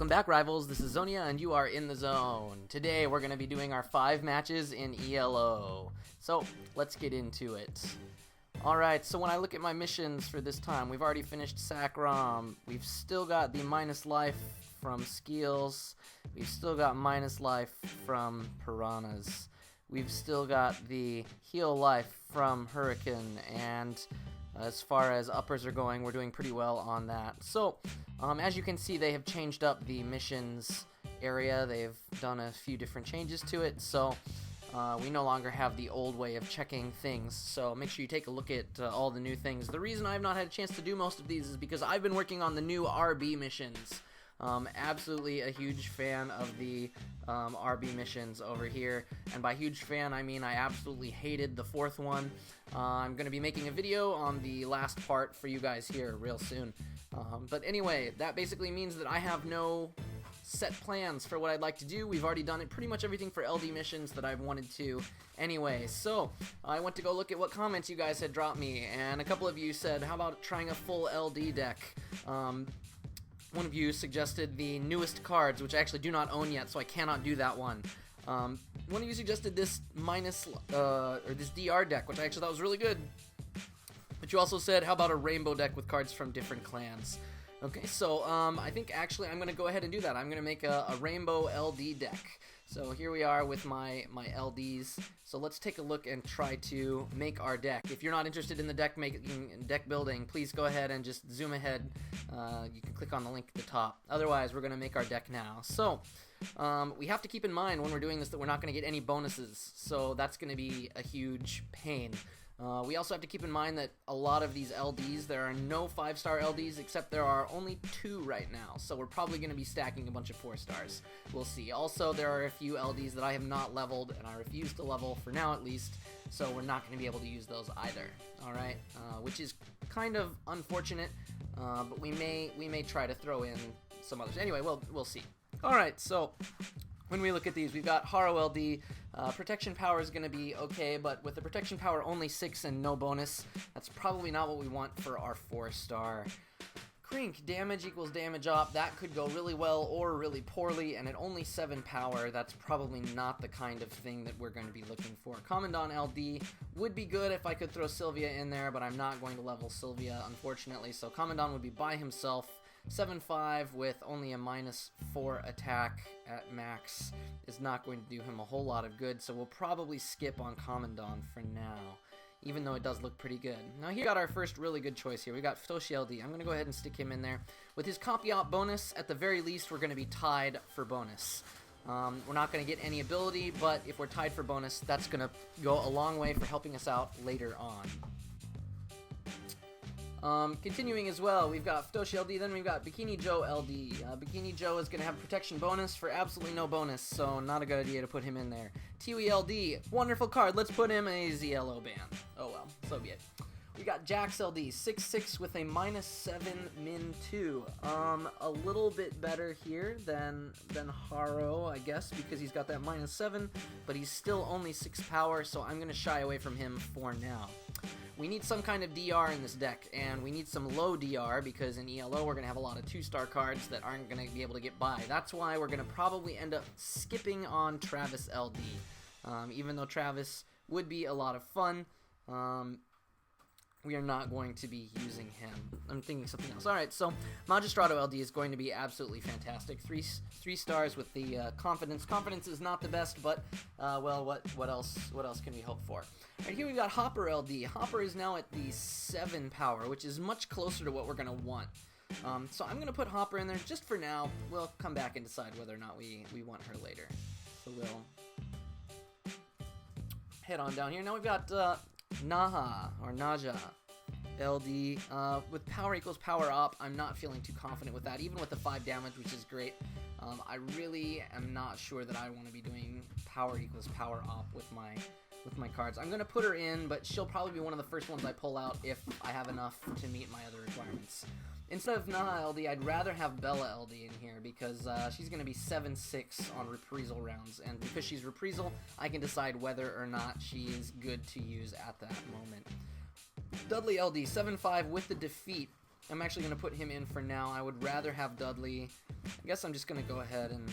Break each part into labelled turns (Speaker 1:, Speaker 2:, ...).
Speaker 1: Welcome back, rivals. This is Xonia, and you are in the zone. Today, we're going to be doing our 5 matches in ELO. So, let's get into it. Alright, so when I look at my missions for this time, we've already finished Sacrom. We've still got the minus life from Skeels. We've still got minus life from Piranhas. We've still got the heal life from Hurricane, and as far as uppers are going, we're doing pretty well on that. So, as you can see, they have changed up the missions area. They've done a few different changes to it, so we no longer have the old way of checking things. So make sure you take a look at all the new things. The reason I've not had a chance to do most of these is because I've been working on the new RB missions. Absolutely a huge fan of the RB missions over here, and by huge fan I mean I absolutely hated the 4th one. I'm going to be making a video on the last part for you guys here real soon. But anyway, that basically means that I have no set plans for what I'd like to do. We've already done it, pretty much everything for LD missions that I've wanted to anyway. So I went to go look at what comments you guys had dropped me, and a couple of you said, how about trying a full LD deck? One of you suggested the newest cards, which I actually do not own yet, so I cannot do that one. One of you suggested this this DR deck, which I actually thought was really good. But you also said, how about a rainbow deck with cards from different clans? Okay, so I think actually I'm going to go ahead and do that. I'm going to make a rainbow LD deck. So here we are with my LDs. So let's take a look and try to make our deck. If you're not interested in the deck building, please go ahead and just zoom ahead. You can click on the link at the top. Otherwise, we're going to make our deck now. So we have to keep in mind when we're doing this that we're not going to get any bonuses. So that's going to be a huge pain. We also have to keep in mind that a lot of these LDs, there are no 5-star LDs, except there are only 2 right now, so we're probably going to be stacking a bunch of 4-stars. We'll see. Also, there are a few LDs that I have not leveled, and I refuse to level, for now at least, so we're not going to be able to use those either. Alright, which is kind of unfortunate, but we may try to throw in some others. Anyway, we'll see. Alright, so when we look at these, we've got Haro LD. Protection power is going to be okay, but with the protection power only 6 and no bonus, that's probably not what we want for our 4-star. Crink, damage equals damage up. That could go really well or really poorly, and at only 7 power, that's probably not the kind of thing that we're going to be looking for. Commandant LD would be good if I could throw Sylvia in there, but I'm not going to level Sylvia, unfortunately, so Commandant would be by himself. 7-5 with only a -4 attack at max is not going to do him a whole lot of good, so we'll probably skip on Commandant for now, even though it does look pretty good. Now here we got our first really good choice here. We got Futoshi LD. I'm going to go ahead and stick him in there. With his copy op bonus, at the very least, we're going to be tied for bonus. We're not going to get any ability, but if we're tied for bonus, that's going to go a long way for helping us out later on. Continuing as well, we've got Futoshi LD, then we've got Bikini Joe LD. Bikini Joe is going to have protection bonus for absolutely no bonus, so not a good idea to put him in there. Tiwi LD, wonderful card, let's put him a ZLO ban. Oh well, so be it. We got Jax LD, 6-6 with a -7 min 2. A little bit better here than Haro, I guess, because he's got that -7, but he's still only 6 power, so I'm going to shy away from him for now. We need some kind of DR in this deck, and we need some low DR, because in ELO we're going to have a lot of 2-star cards that aren't going to be able to get by. That's why we're going to probably end up skipping on Travis LD. Even though Travis would be a lot of fun, we are not going to be using him. I'm thinking something else. Alright, so Magistrato LD is going to be absolutely fantastic. 3 stars with the confidence. Confidence is not the best, but well, what else can we hope for? Alright, here we've got Hopper LD. Hopper is now at the 7 power, which is much closer to what we're going to want. So I'm going to put Hopper in there just for now. We'll come back and decide whether or not we want her later. So we'll head on down here. Now we've got Naja LD. With power equals power up, I'm not feeling too confident with that, even with the 5 damage, which is great. I really am not sure that I want to be doing power equals power up with my cards. I'm going to put her in, but she'll probably be one of the first ones I pull out if I have enough to meet my other requirements. Instead of Naha LD, I'd rather have Bella LD in here, because she's going to be 7-6 on reprisal rounds, and because she's reprisal, I can decide whether or not she is good to use at that moment. Dudley LD, 7-5 with the defeat. I'm actually going to put him in for now. I would rather have Dudley. I guess I'm just going to go ahead and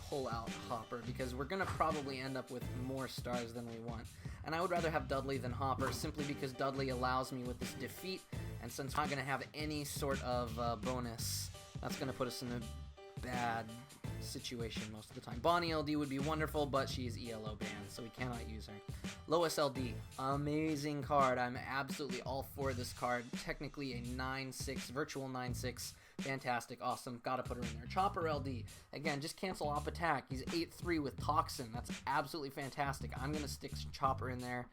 Speaker 1: pull out Hopper, because we're going to probably end up with more stars than we want. And I would rather have Dudley than Hopper, simply because Dudley allows me with this defeat, and since we're not going to have any sort of bonus, that's going to put us in a bad situation most of the time. Bonnie LD would be wonderful, but she's ELO banned, so we cannot use her. Lois LD, amazing card. I'm absolutely all for this card. Technically a 9-6, virtual 9-6. Fantastic, awesome, gotta put her in there. Chopper LD, again, just cancel off attack. He's 8-3 with Toxin. That's absolutely fantastic. I'm gonna stick Chopper in there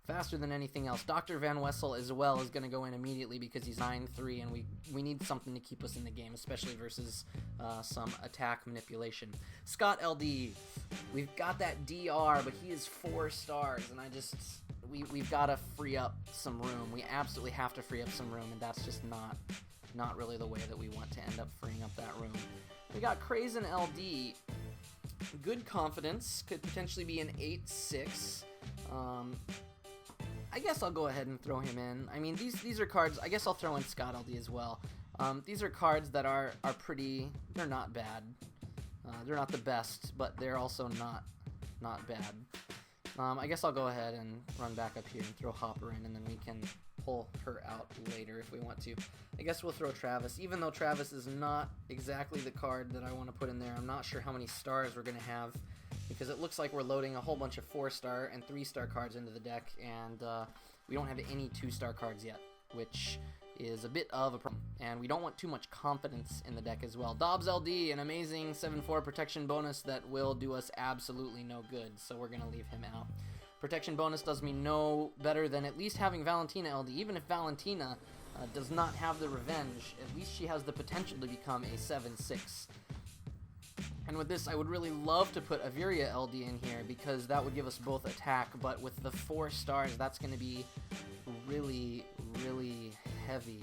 Speaker 1: faster than anything else. Dr. Van Wessel as well is going to go in immediately because he's 9-3, and we need something to keep us in the game, especially versus some attack manipulation. Scott LD, we've got that DR, but he is 4 stars, and we've got to free up some room. We absolutely have to free up some room, and that's just not really the way that we want to end up freeing up that room. We got Krazen LD, good confidence, could potentially be an 8-6. I guess I'll go ahead and throw him in. I mean, these are cards. I guess I'll throw in Scott LD as well. These are cards that are pretty. They're not bad. They're not the best, but they're also not bad. I guess I'll go ahead and run back up here and throw Hopper in, and then we can pull her out later if we want to. I guess we'll throw Travis, even though Travis is not exactly the card that I want to put in there. I'm not sure how many stars we're going to have, because it looks like we're loading a whole bunch of 4-star and 3-star cards into the deck, and we don't have any 2-star cards yet, which is a bit of a problem. And we don't want too much confidence in the deck as well. Dobbs LD, an amazing 7-4 protection bonus that will do us absolutely no good, so we're going to leave him out. Protection bonus does me no better than at least having Valentina LD. Even if Valentina does not have the revenge, at least she has the potential to become a 7-6. And with this, I would really love to put Aviria LD in here, because that would give us both attack, but with the 4 stars, that's going to be really, really heavy.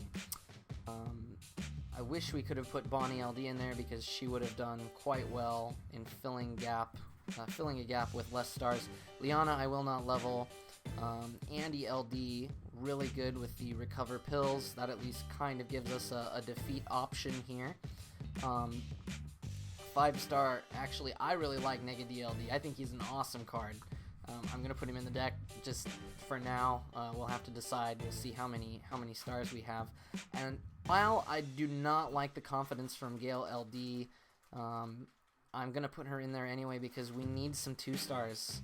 Speaker 1: I wish we could have put Bonnie LD in there, because she would have done quite well in filling a gap with less stars. Liana, I will not level. Andy LD, really good with the recover pills. That at least kind of gives us a defeat option here. 5-star, actually, I really like Negadi LD. I think he's an awesome card. I'm going to put him in the deck just for now. We'll have to decide. We'll see how many stars we have. And while I do not like the confidence from Gale LD, I'm going to put her in there anyway, because we need some 2 stars.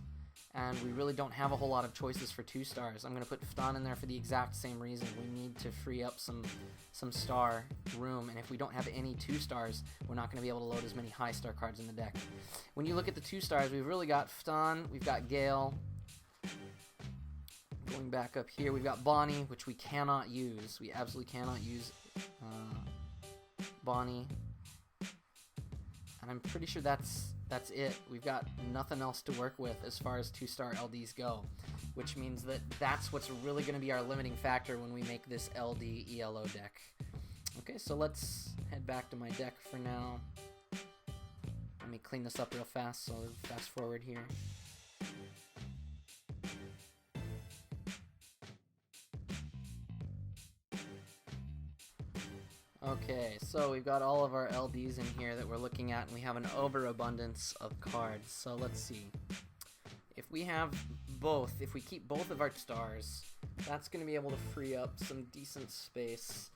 Speaker 1: And we really don't have a whole lot of choices for 2 stars. I'm going to put Ftan in there for the exact same reason. We need to free up some star room, and if we don't have any 2 stars, we're not going to be able to load as many high star cards in the deck. When you look at the 2 stars, we've really got Ftan, we've got Gale. Going back up here, we've got Bonnie, which we cannot use. We absolutely cannot use Bonnie. And I'm pretty sure that's it. We've got nothing else to work with as far as 2-star LDs go, which means that that's what's really going to be our limiting factor when we make this LD ELO deck. Okay, so let's head back to my deck for now. Let me clean this up real fast, so fast forward here. Okay, so we've got all of our LDs in here that we're looking at, and we have an overabundance of cards. So let's see. If we have both, if we keep both of our stars, that's going to be able to free up some decent space.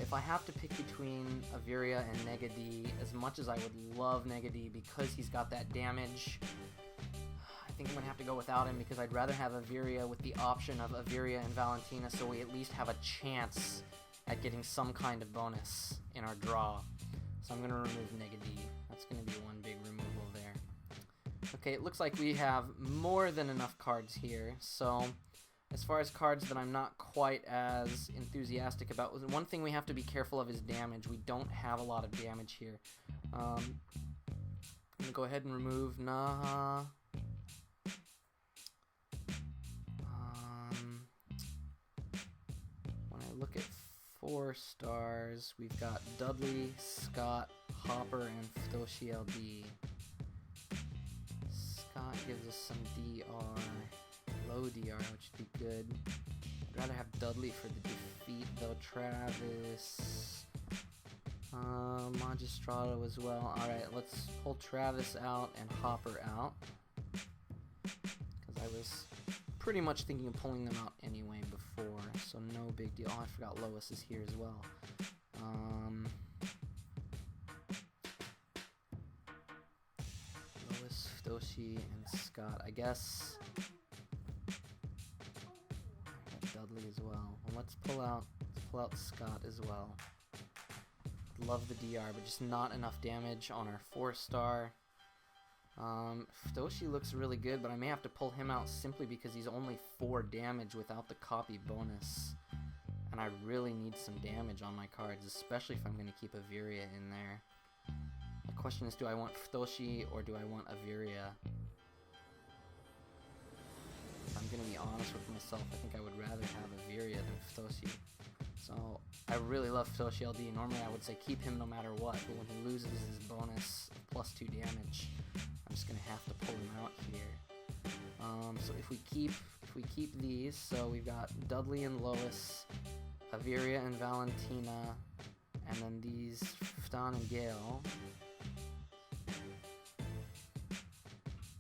Speaker 1: If I have to pick between Aviria and Negadi, as much as I would love Negadi because he's got that damage, I think I'm going to have to go without him, because I'd rather have Aviria with the option of Aviria and Valentina, so we at least have a chance at getting some kind of bonus in our draw. So I'm going to remove Negadi. That's going to be one big removal there. Okay, it looks like we have more than enough cards here. So as far as cards that I'm not quite as enthusiastic about, one thing we have to be careful of is damage. We don't have a lot of damage here. I'm going to go ahead and remove Naha. When I look at 4 stars, we've got Dudley, Scott, Hopper, and Futoshi LD. Scott gives us some DR, low DR, which would be good. I'd I'd rather have Dudley for the defeat though. Travis. Magistrato as well. Alright, let's pull Travis out and Hopper out. Because I was pretty much thinking of pulling them out anyway before, so no big deal. Oh, I forgot Lois is here as well. Lois, Doshi, and Scott. I guess I got Dudley as well. Well, let's pull out Scott as well. Love the DR, but just not enough damage on our 4-star. Doshi looks really good, but I may have to pull him out simply because he's only 4 damage without the copy bonus. And I really need some damage on my cards, especially if I'm going to keep Aviria in there. The question is, do I want Doshi or do I want Aviria? If I'm going to be honest with myself, I think I would rather have Aviria than Doshi. So, I really love Futoshi LD. Normally I would say keep him no matter what, but when he loses his bonus of +2 damage, I'm just gonna have to pull him out here. So if we keep these, so we've got Dudley and Lois, Aviria and Valentina, and then these Ftan and Gale.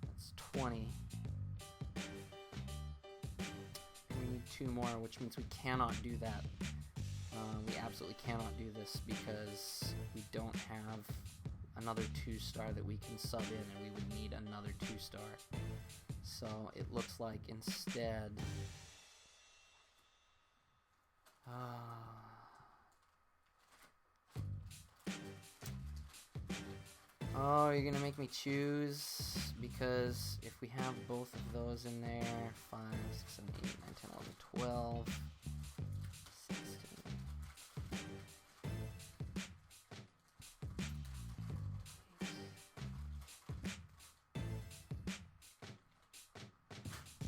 Speaker 1: That's 20. We need 2 more, which means we cannot do that. We absolutely cannot do this because we don't have another 2-star that we can sub in, and we would need another 2-star. So it looks like instead... Oh, you're gonna make me choose? Because if we have both of those in there, 5, 6, 7, 8, 9, 10, 11, 12...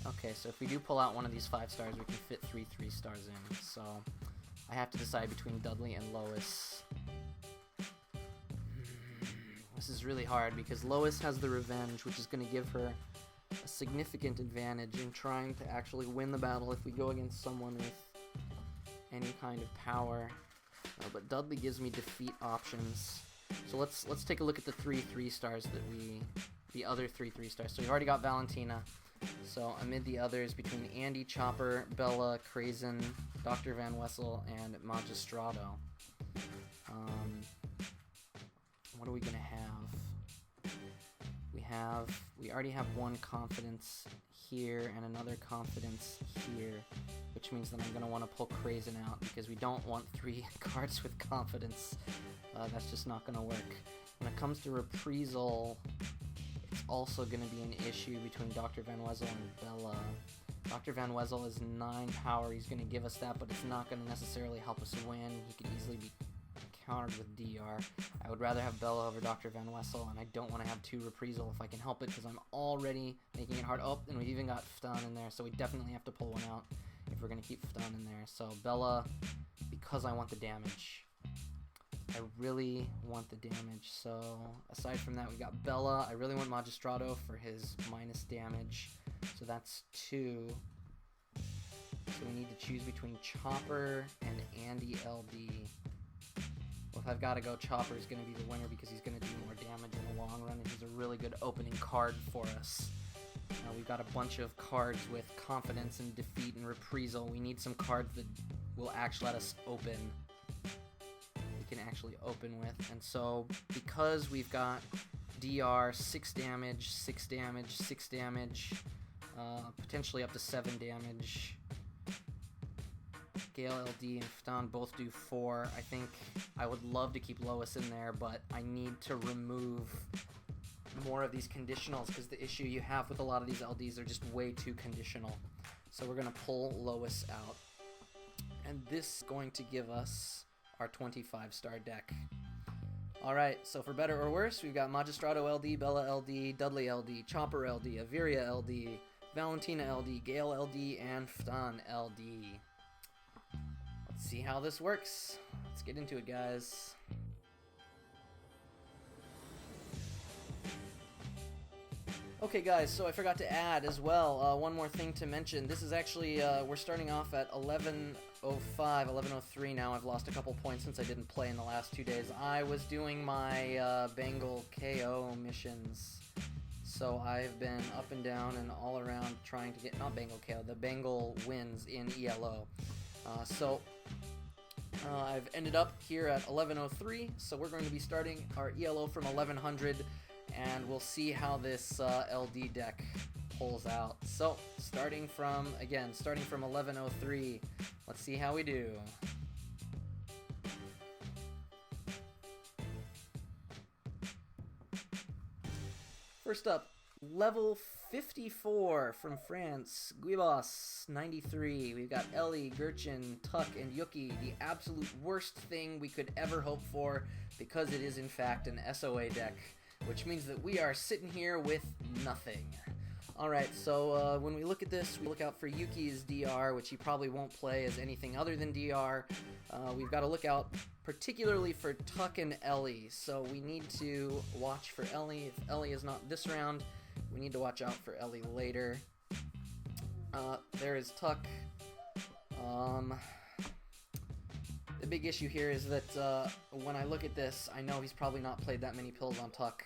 Speaker 1: Okay, so if we do pull out one of these 5-stars, we can fit 3 3-stars in. So I have to decide between Dudley and Lois. This is really hard because Lois has the revenge, which is going to give her a significant advantage in trying to actually win the battle if we go against someone with any kind of power. But Dudley gives me defeat options. So let's take a look at the 3 3-stars the other 3 3-stars. So we've already got Valentina. So amid the others, between Andy, Chopper, Bella, Krazen, Dr. Van Wessel, and Magistrato. What are we gonna have? We already have 1 confidence here and another confidence here, which means that I'm gonna want to pull Krazen out because we don't want 3 cards with confidence. That's just not gonna work. When it comes to reprisal, it's also going to be an issue between Dr. Van Wessel and Bella. Dr. Van Wessel is 9 power, he's going to give us that, but it's not going to necessarily help us win. He could easily be countered with DR. I would rather have Bella over Dr. Van Wessel, and I don't want to have 2 reprisal if I can help it, because I'm already making it hard. Oh, and we've even got Ftan in there, so we definitely have to pull one out if we're going to keep Ftan in there. So Bella, because I want the damage. I really want the damage, so aside from that, we got Bella. I really want Magistrato for his minus damage, so that's 2. So we need to choose between Chopper and Andy LD. Well, if I've got to go, Chopper is going to be the winner because he's going to do more damage in the long run, and he's a really good opening card for us. We've got a bunch of cards with confidence and defeat and reprisal. We need some cards that will actually let us open. Can actually open with, and so because we've got DR 6 damage, 6 damage, 6 damage, potentially up to 7 damage. Gale LD and Ftan both do 4. I think I would love to keep Lois in there, but I need to remove more of these conditionals because the issue you have with a lot of these LDs are just way too conditional. So we're gonna pull Lois out, and this is going to give us our 25-star deck. Alright, so for better or worse, we've got Magistrato LD, Bella LD, Dudley LD, Chopper LD, Aviria LD, Valentina LD, Gale LD, and Ftan LD. Let's see how this works. Let's get into it, guys. Okay guys, so I forgot to add as well, one more thing to mention. This is actually, we're starting off at 11:05, 11:03 now. I've lost a couple points since I didn't play in the last 2 days. I was doing my Bengal KO missions, so I've been up and down and all around trying to get, not Bengal KO, the Bengal wins in ELO. I've ended up here at 11:03, so we're going to be starting our ELO from 1100. And we'll see how this LD deck pulls out. So, starting from 11:03, let's see how we do. First up, level 54 from France, Guibos 93. We've got Ellie, Gurchin, Tuck, and Yuki, the absolute worst thing we could ever hope for, because it is in fact an SOA deck, which means that we are sitting here with nothing. Alright, so when we look at this, we look out for Yuki's DR, which he probably won't play as anything other than DR. We've got to look out particularly for Tuck and Ellie, so we need to watch for Ellie. If Ellie is not this round, we need to watch out for Ellie later. There is Tuck. The big issue here is that when I look at this, I know he's probably not played that many pills on Tuck.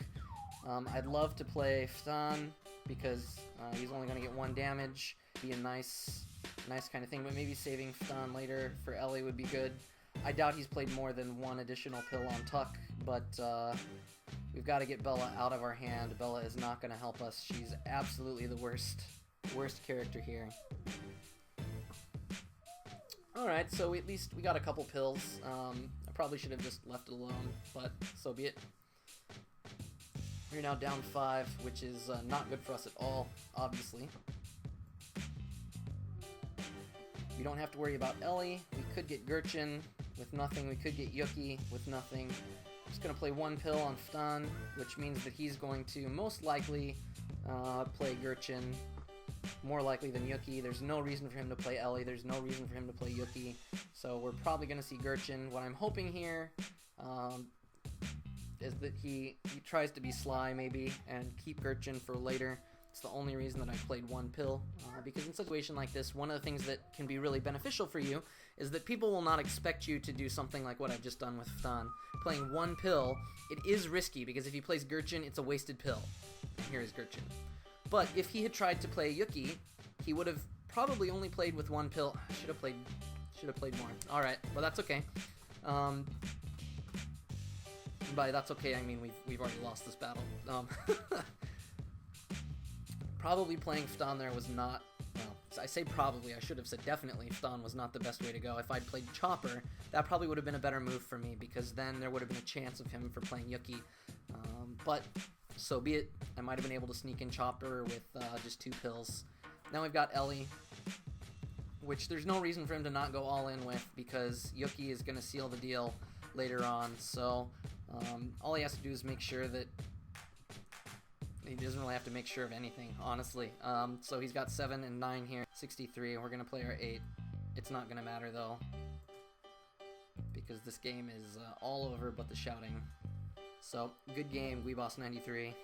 Speaker 1: I'd love to play Ftan because he's only going to get 1 damage, be a nice kind of thing, but maybe saving Ftan later for Ellie would be good. I doubt he's played more than 1 additional pill on Tuck, but we've got to get Bella out of our hand. Bella is not going to help us. She's absolutely the worst character here. Alright, so at least we got a couple pills. I probably should have just left it alone, but so be it. We're now down 5, which is not good for us at all, obviously. We don't have to worry about Ellie. We could get Gurchin with nothing. We could get Yuki with nothing. I'm just going to play 1 pill on Ftan, which means that he's going to most likely play Gurchin. More likely than Yuki. There's no reason for him to play Ellie. There's no reason for him to play Yuki. So we're probably going to see Gurchin. What I'm hoping here is that he tries to be sly maybe and keep Gurchin for later. It's the only reason that I played 1 pill. Because in a situation like this, one of the things that can be really beneficial for you is that people will not expect you to do something like what I've just done with Ftan. Playing 1 pill, it is risky because if he plays Gurchin, it's a wasted pill. And here is Gurchin. But if he had tried to play Yuki, he would have probably only played with 1 pill. Should have played more. Alright, well that's okay. By that's okay, I mean we've already lost this battle. Probably playing Ftan there was not, well, I say probably, I should have said definitely Ftan was not the best way to go. If I'd played Chopper, that probably would have been a better move for me, because then there would have been a chance of him for playing Yuki. But so be it. I might have been able to sneak in Chopper with just 2 pills. Now we've got Ellie, which there's no reason for him to not go all in with, because Yuki is going to seal the deal later on. So all he has to do is make sure that he doesn't really have to make sure of anything, honestly. So he's got 7 and 9 here, 63. We're going to play our 8. It's not going to matter though, because this game is all over but the shouting. So, good game, Guibos 93.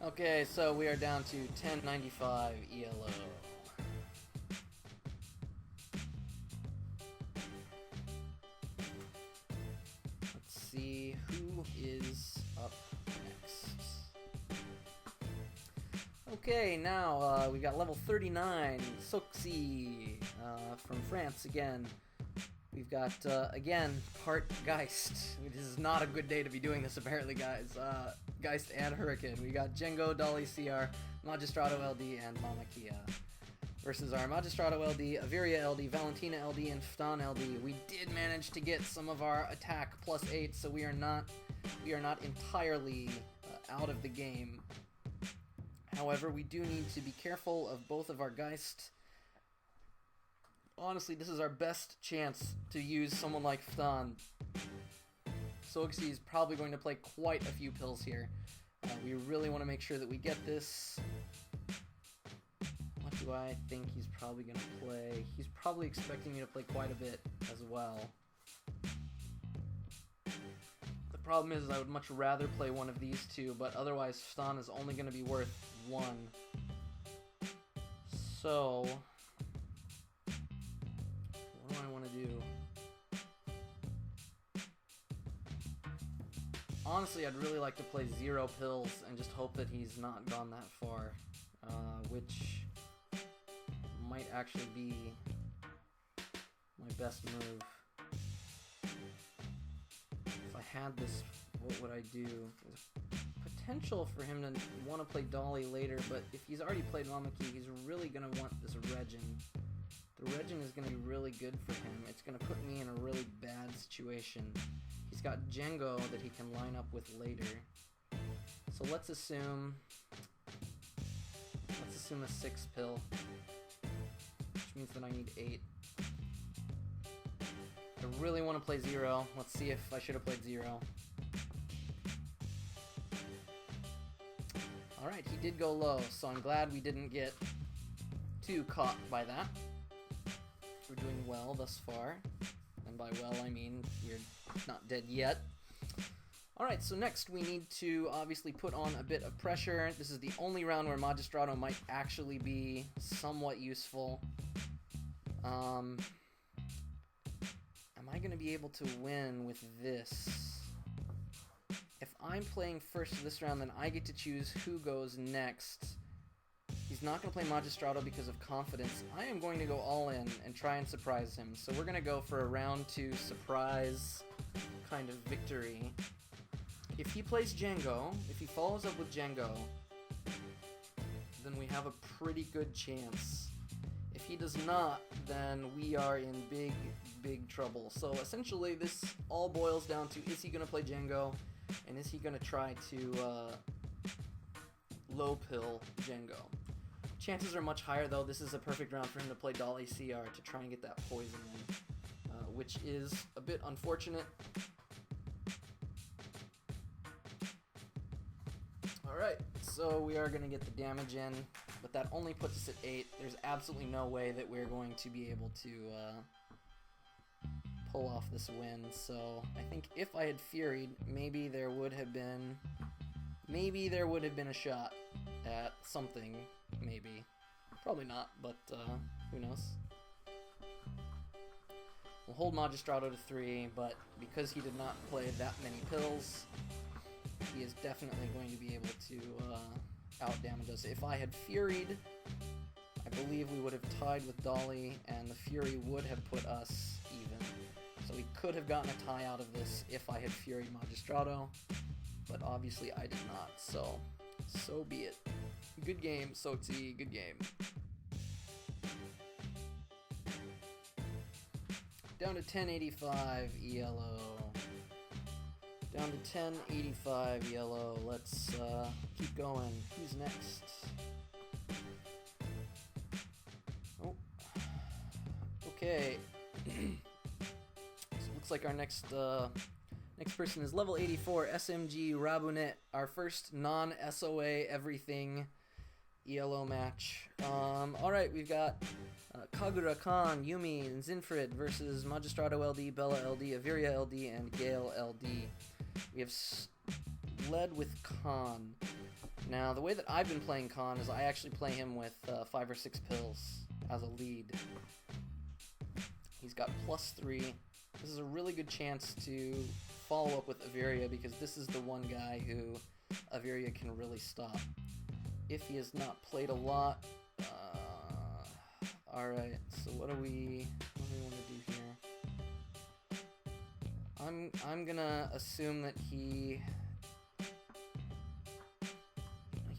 Speaker 1: Okay, so we are down to 1095 ELO. Let's see who is up next. Okay, now we got level 39, Xonia from France again. We've got, again, part Geist. This is not a good day to be doing this, apparently, guys. Geist and Hurricane. We got Django, Dolly, CR, Magistrato LD, and Mama Kia. Versus our Magistrato LD, Averia LD, Valentina LD, and Ftan LD. We did manage to get some of our attack +8, so we are not entirely out of the game. However, we do need to be careful of both of our Geist. Honestly, this is our best chance to use someone like Ftan. Xonia is probably going to play quite a few pills here. We really want to make sure that we get this. What do I think he's probably going to play? He's probably expecting me to play quite a bit as well. Problem is, I would much rather play one of these two, but otherwise Stan is only going to be worth 1. So, what do I want to do? Honestly, I'd really like to play 0 pills and just hope that he's not gone that far, which might actually be my best move. If I had this, what would I do? There's potential for him to want to play Dolly later, but if he's already played Mamaki, he's really going to want this Regin. The Regin is going to be really good for him. It's going to put me in a really bad situation. He's got Django that he can line up with later. So let's assume a 6 pill, which means that I need 8. I really want to play 0. Let's see if I should have played 0. Alright, he did go low, so I'm glad we didn't get too caught by that. We're doing well thus far. And by well, I mean we're not dead yet. Alright, so next we need to obviously put on a bit of pressure. This is the only round where Magistrato might actually be somewhat useful. Am I going to be able to win with this? If I'm playing first this round, then I get to choose who goes next. He's not going to play Magistrato because of confidence. I am going to go all in and try and surprise him. So we're going to go for a round 2 surprise kind of victory. If he plays Django, if he follows up with Django, then we have a pretty good chance. If he does not, then we are in big, big trouble. So essentially this all boils down to, is he going to play Django, and is he going to try to low pill Django? Chances are much higher though. This is a perfect round for him to play Dolly CR to try and get that poison in, which is a bit unfortunate. Alright, so we are going to get the damage in, but that only puts us at 8. There's absolutely no way that we're going to be able to pull off this win, so I think if I had Furied, maybe there would have been a shot at something, maybe. Probably not, but who knows. We'll hold Magistrato to 3, but because he did not play that many pills, he is definitely going to be able to out-damage us. If I had Furied, I believe we would have tied with Dolly, and the Fury would have put us even. So we could have gotten a tie out of this if I had Furied Magistrato, but obviously I did not, so be it. Good game, Xonia, good game. Down to 1085 ELO. Down to 1085 yellow. Let's keep going. Who's next? Oh. Okay. So looks like our next person is level 84 SMG Rabunet, our first non-SOA everything ELO match. Alright, we've got Kagura, Khan, Yumi, and Zinfrid versus Magistrato LD, Bella LD, Aviria LD, and Gale LD. We have led with Khan. Now, the way that I've been playing Khan is I actually play him with 5 or 6 pills as a lead. He's got +3. This is a really good chance to follow up with Aviria because this is the one guy who Aviria can really stop. If he has not played a lot. Alright, so what do we want to do here? I'm gonna assume that he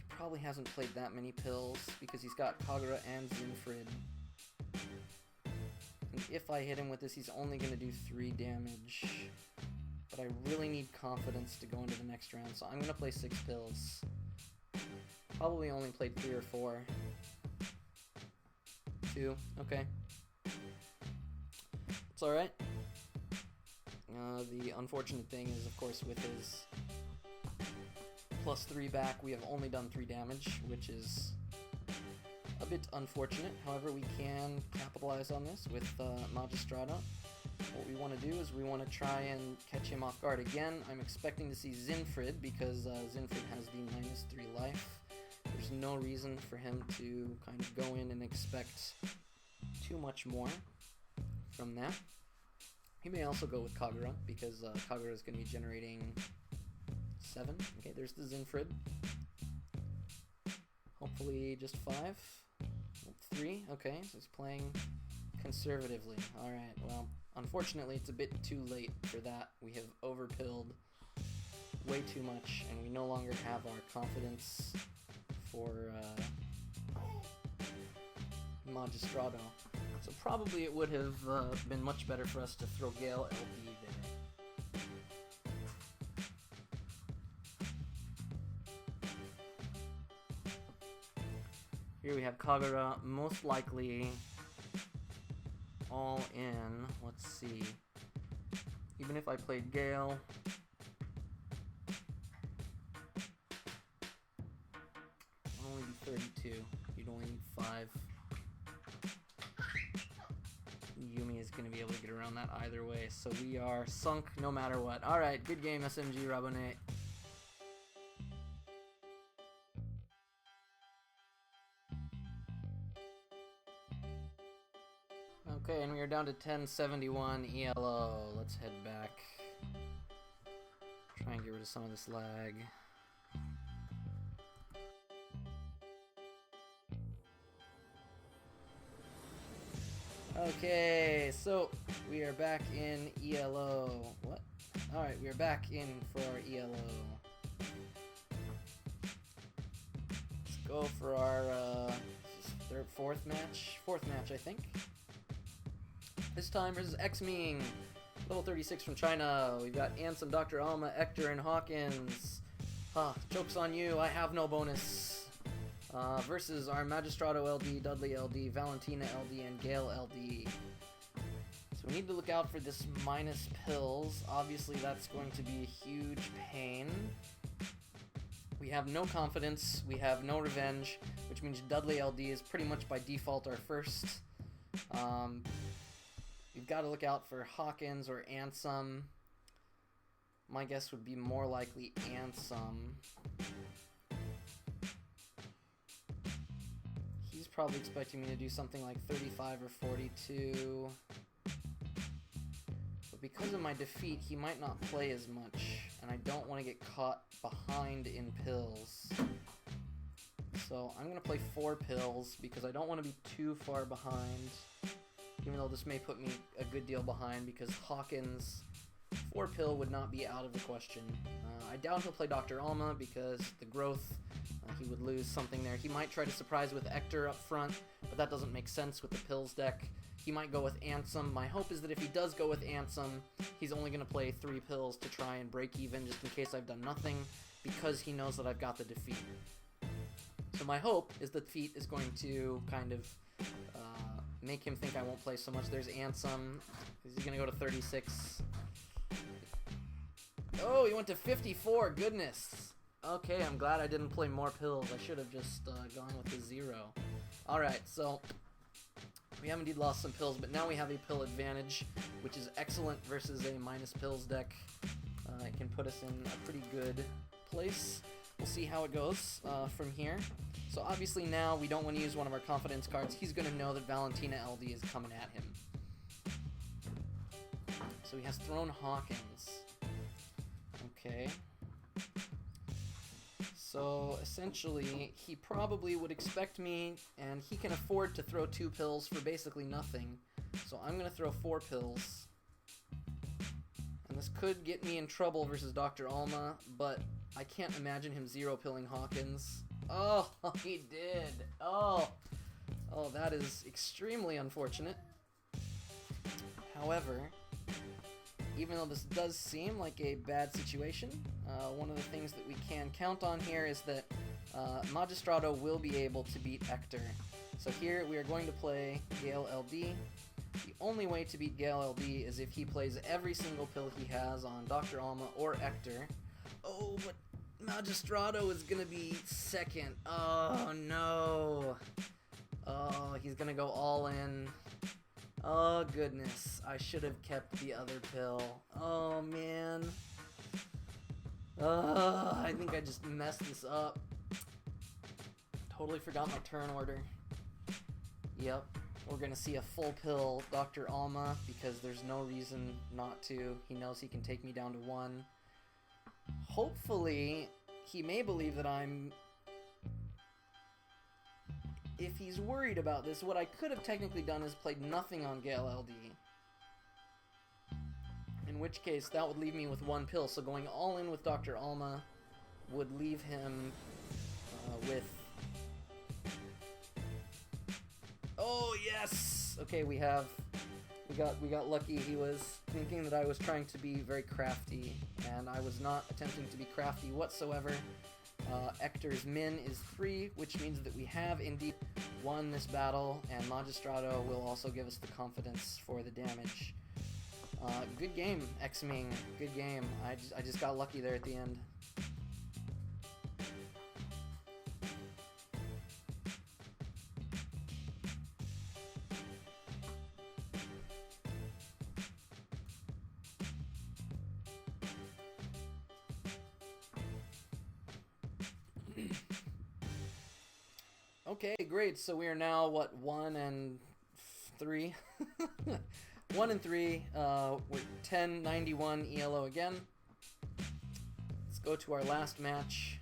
Speaker 1: probably hasn't played that many pills because he's got Kagura and Zinfrid. And if I hit him with this, he's only gonna do 3 damage. But I really need confidence to go into the next round, so I'm gonna play 6 pills. Probably only played 3 or 4. 2, okay. It's alright. The unfortunate thing is, of course, with his +3 back, we have only done 3 damage, which is a bit unfortunate. However, we can capitalize on this with Magistrato. what we want to do is we want to try and catch him off guard again. I'm expecting to see Zinfrid because Zinfrid has the -3 life. There's no reason for him to kind of go in and expect too much more from that. He may also go with Kagura because Kagura is going to be generating 7. Okay, there's the Zinfrid. Hopefully just 5. 3. Okay, so he's playing conservatively. Alright, well, unfortunately it's a bit too late for that. We have overpilled way too much, and we no longer have our confidence for Magistrato. So probably it would have been much better for us to throw Gale LD there. Here we have Kagura, most likely all in. Let's see. Even if I played Gale, I'd only be 32. You'd only need 5. Yumi is going to be able to get around that either way, so we are sunk no matter what. Alright, good game, SMG Rabone. Okay, and we are down to 1071 ELO. Let's head back. Try and get rid of some of this lag. Okay, so we are back in ELO. What? Alright, we are back in for our ELO. Let's go for our fourth match, I think. This time versus X-Ming, level 36 from China. We've got Ansem, Dr. Alma, Ector, and Hawkins. Joke's on you, I have no bonus. Versus our Magistrato LD, Dudley LD, Valentina LD, and Gale LD. So we need to look out for this minus pills. Obviously that's going to be a huge pain. We have no confidence, we have no revenge, which means Dudley LD is pretty much by default our first. We've got to look out for Hawkins or Ansem. My guess would be more likely Ansem. He's probably expecting me to do something like 35 or 42. But because of my defeat, he might not play as much, and I don't want to get caught behind in pills. So I'm going to play 4 pills because I don't want to be too far behind. Even though this may put me a good deal behind because Hawkins 4 pill would not be out of the question. I doubt he'll play Dr. Alma because the growth, he would lose something there. He might try to surprise with Ector up front, but that doesn't make sense with the pills deck. He might go with Ansem. My hope is that if he does go with Ansem, he's only going to play 3 pills to try and break even just in case I've done nothing because he knows that I've got the defeat. So my hope is that defeat is going to kind of make him think I won't play so much. There's Ansem. Is he going to go to 36? Oh, he went to 54. Goodness. Okay, I'm glad I didn't play more pills. I should have just gone with the 0. Alright, so we have indeed lost some pills, but now we have a pill advantage, which is excellent versus a minus pills deck. It can put us in a pretty good place. We'll see how it goes from here. So obviously now we don't want to use one of our confidence cards. He's going to know that Valentina LD is coming at him. So he has thrown Hawkins. Okay. So essentially he probably would expect me, and he can afford to throw 2 pills for basically nothing. So I'm going to throw 4 pills. And this could get me in trouble versus Dr. Alma, but I can't imagine him 0-pilling Hawkins. Oh, he did. Oh, that is extremely unfortunate. However, even though this does seem like a bad situation, one of the things that we can count on here is that Magistrato will be able to beat Ector. So here we are going to play Gale LD. The only way to beat Gale LD is if he plays every single pill he has on Dr. Alma or Ector. Oh, but Magistrato is gonna be second. Oh no. Oh, he's gonna go all in. Oh goodness, I should have kept the other pill. Oh man. I think I just messed this up. Totally forgot my turn order. Yep, we're gonna see a full pill Dr. Alma because there's no reason not to. He knows he can take me down to 1. Hopefully, he may believe that I'm... If he's worried about this, what I could have technically done is played nothing on Gale LD. In which case, that would leave me with 1 pill, so going all in with Dr. Alma would leave him with... Oh, yes! Okay, we got lucky. He was thinking that I was trying to be very crafty, and I was not attempting to be crafty whatsoever. Ector's min is 3, which means that we have indeed won this battle, and Magistrato will also give us the confidence for the damage. Good game, X-Ming. Good game. I just got lucky there at the end. Okay, great. So we are now, what, 1 and 3? 1 and 3. We're 1091 ELO again. Let's go to our last match.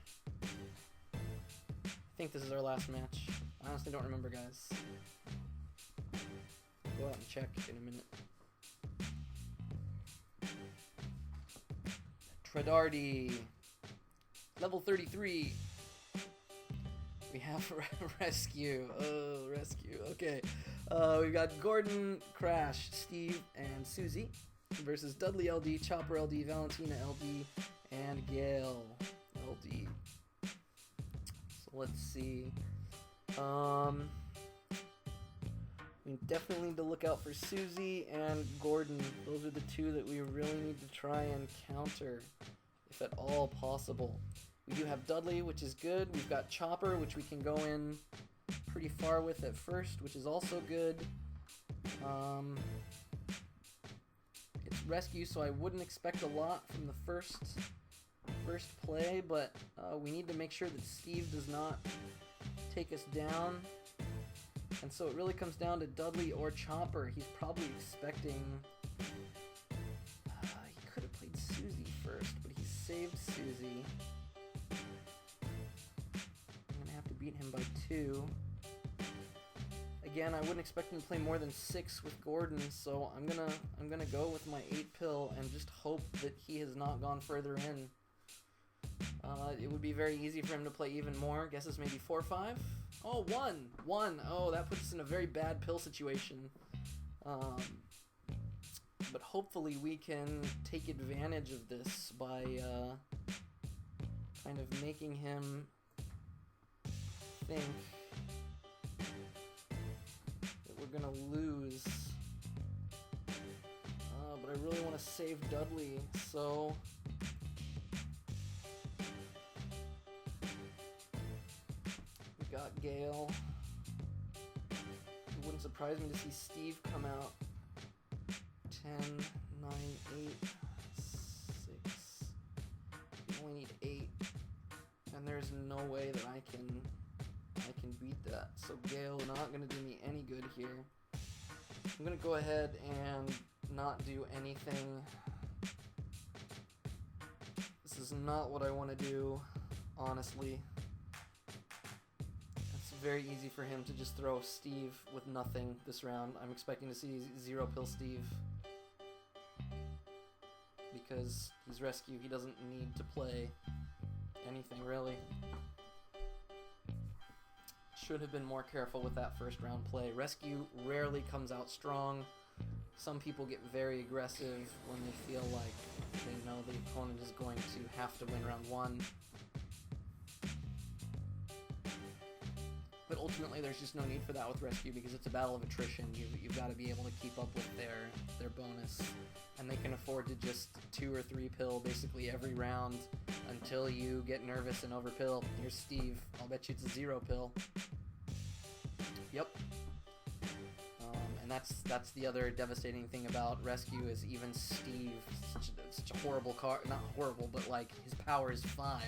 Speaker 1: I think this is our last match. I honestly don't remember, guys. Go out and check in a minute. Tredardi. Level 33. We have Rescue. Oh, Rescue. Okay. We've got Gordon, Crash, Steve, and Susie versus Dudley LD, Chopper LD, Valentina LD, and Gale LD. So let's see. We definitely need to look out for Susie and Gordon. Those are the 2 that we really need to try and counter, if at all possible. We do have Dudley, which is good. We've got Chopper, which we can go in pretty far with at first, which is also good. It's Rescue, so I wouldn't expect a lot from the first play, but we need to make sure that Steve does not take us down. And so it really comes down to Dudley or Chopper. He's probably expecting... he could have played Susie first, but he saved Susie. Beat him by 2. Again, I wouldn't expect him to play more than 6 with Gordon, so I'm gonna go with my 8 pill and just hope that he has not gone further in. It would be very easy for him to play even more. Guesses maybe 4 or 5. Oh, 1. 1. Oh, that puts us in a very bad pill situation. But hopefully we can take advantage of this by kind of making him think that we're gonna lose, but I really want to save Dudley, so we got Gale. It wouldn't surprise me to see Steve come out. 10, 9, 8, 6. We only need 8, and there's no way that I can beat that. So Gale not going to do me any good here. I'm going to go ahead and not do anything. This is not what I want to do, honestly. It's very easy for him to just throw Steve with nothing this round. I'm expecting to see 0 pill Steve. Because he's Rescue, he doesn't need to play anything really. Should have been more careful with that first round play. Rescue rarely comes out strong. Some people get very aggressive when they feel like they know the opponent is going to have to win round 1. But ultimately there's just no need for that with Rescue because it's a battle of attrition. You've got to be able to keep up with their bonus. And they can afford to just 2 or 3 pill basically every round until you get nervous and overpill. Here's Steve. I'll bet you it's a 0 pill. Yep. And that's the other devastating thing about Rescue is even Steve, such a horrible card, not horrible, but like his power is 5.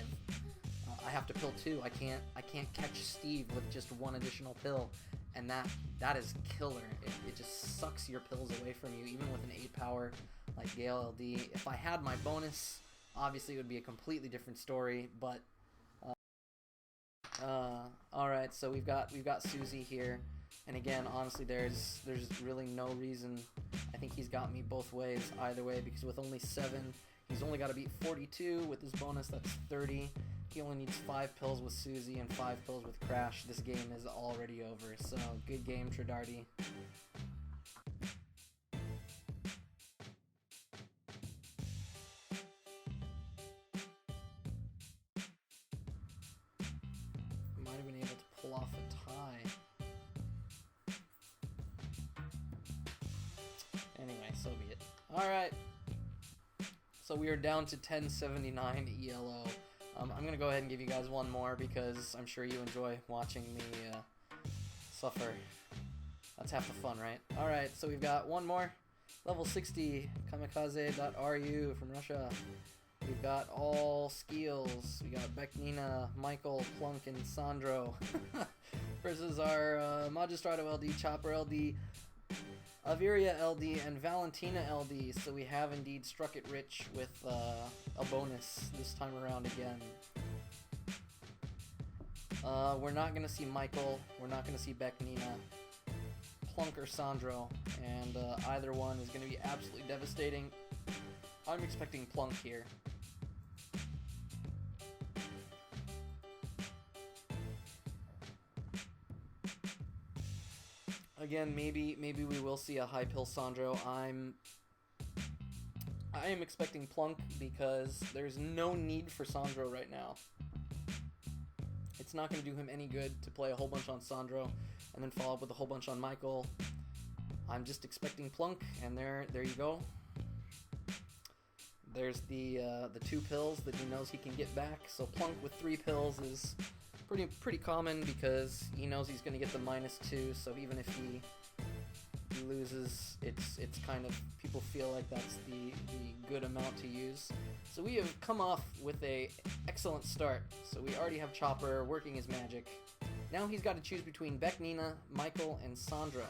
Speaker 1: I have to pill 2. I can't catch Steve with just 1 additional pill, and that is killer. It just sucks your pills away from you, even with an 8 power like Gale LD. If I had my bonus, obviously it would be a completely different story, but alright, so we've got Susie here, and again, honestly, there's really no reason. I think he's got me both ways, either way, because with only 7, he's only got to beat 42. With his bonus, that's 30. He only needs 5 pills with Susie and 5 pills with Crash. This game is already over, so good game, Tridarty. Might have been able to pull off a tie. Anyway, so be it. Alright. So we are down to 1079 ELO. I'm going to go ahead and give you guys one more because I'm sure you enjoy watching me suffer. That's half the fun, right? Alright, so we've got one more. Level 60, Kamikaze.ru from Russia. We've got all skills. We got Beknina, Michael, Plunk, and Sandro versus our Magistrato LD, Chopper LD, Aviria LD, and Valentina LD. So we have indeed struck it rich with a bonus this time around again. We're not going to see Michael. We're not going to see Beknina, Plunk, or Sandro. And either one is going to be absolutely devastating. I'm expecting Plunk here. Again, maybe we will see a high pill Sandro. I am expecting Plunk because there's no need for Sandro right now. It's not going to do him any good to play a whole bunch on Sandro and then follow up with a whole bunch on Michael. I'm just expecting Plunk, and there you go. There's the 2 pills that he knows he can get back. So Plunk with 3 pills is pretty common because he knows he's going to get the -2. So even if he loses, it's kind of, people feel like that's the good amount to use. So we have come off with a excellent start. So we already have Chopper working his magic. Now he's got to choose between Beknina, Michael, and Sandro.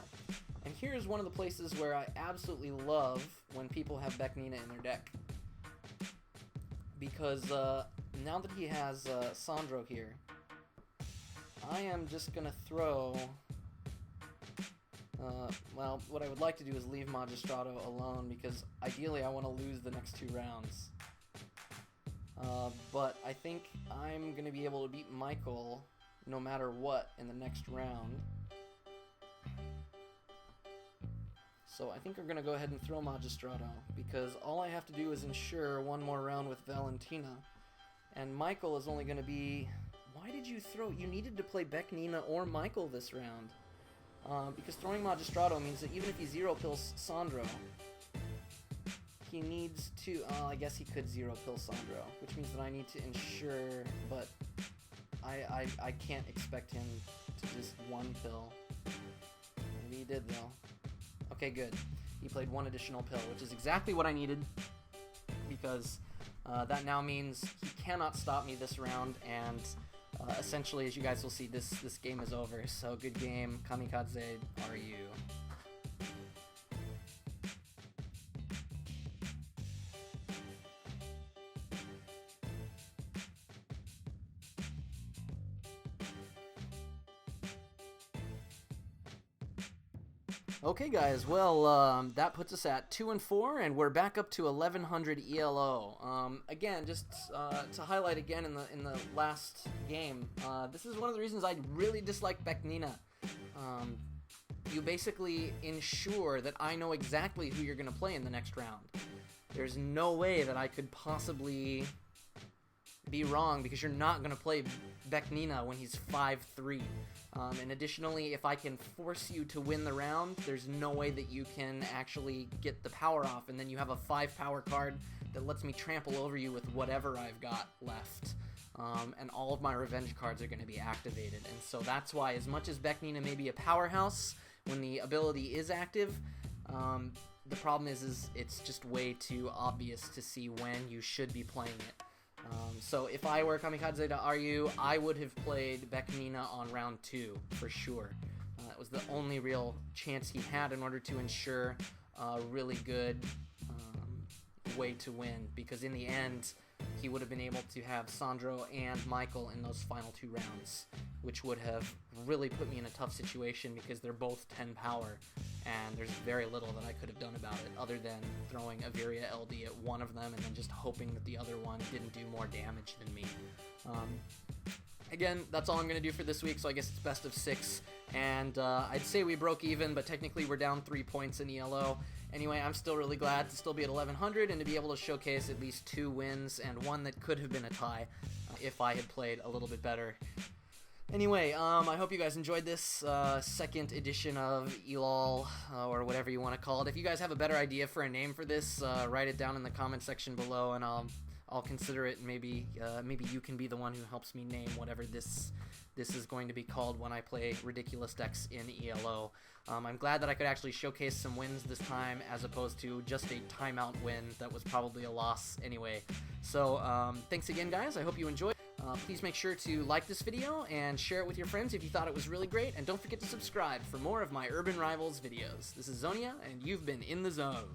Speaker 1: And here's one of the places where I absolutely love when people have Beknina in their deck. Because now that he has Sandro here, I am just going to throw... well, what I would like to do is leave Magistrato alone because ideally I want to lose the next 2 rounds. But I think I'm going to be able to beat Michael no matter what in the next round. So I think we're going to go ahead and throw Magistrato because all I have to do is ensure one more round with Valentina. And Michael is only going to be... Why did you throw... You needed to play Beknina or Michael this round. Because throwing Magistrato means that even if he 0-pills Sandro, he needs to... I guess he could 0-pill Sandro, which means that I need to ensure, but I can't expect him to just 1-pill. Maybe he did, though. Okay, good. He played 1 additional pill, which is exactly what I needed, because that now means he cannot stop me this round, and... essentially, as you guys will see, this game is over. So good game, Kamikaze, are you? Okay guys, well, that puts us at 2-4, and we're back up to 1100 ELO. Again, just to highlight again in the last game, this is one of the reasons I really dislike Beknina. You basically ensure that I know exactly who you're going to play in the next round. There's no way that I could possibly be wrong because you're not going to play Beknina when he's 5-3. And additionally, if I can force you to win the round, there's no way that you can actually get the power off, and then you have a 5-power card that lets me trample over you with whatever I've got left. And all of my revenge cards are going to be activated. And so that's why, as much as Beknina may be a powerhouse, when the ability is active. The problem is it's just way too obvious to see when you should be playing it. So if I were Kamikaze to Ryu, I would have played Bekmina on round 2 for sure. That was the only real chance he had in order to ensure a really good way to win, because in the end he would have been able to have Sandro and Michael in those final 2 rounds, which would have really put me in a tough situation because they're both 10 power, and there's very little that I could have done about it other than throwing a Viria LD at one of them and then just hoping that the other one didn't do more damage than me. Again, that's all I'm going to do for this week, so I guess it's best of 6, and I'd say we broke even, but technically we're down 3 points in ELO. Anyway, I'm still really glad to still be at 1100 and to be able to showcase at least 2 wins and one that could have been a tie if I had played a little bit better. Anyway, I hope you guys enjoyed this second edition of ELOL, or whatever you want to call it. If you guys have a better idea for a name for this, write it down in the comment section below, and I'll consider it. Maybe you can be the one who helps me name whatever this is going to be called when I play ridiculous decks in ELO. I'm glad that I could actually showcase some wins this time as opposed to just a timeout win that was probably a loss anyway. So thanks again, guys. I hope you enjoyed. Please make sure to like this video and share it with your friends if you thought it was really great, and don't forget to subscribe for more of my Urban Rivals videos. This is Xonia, and you've been in the zone.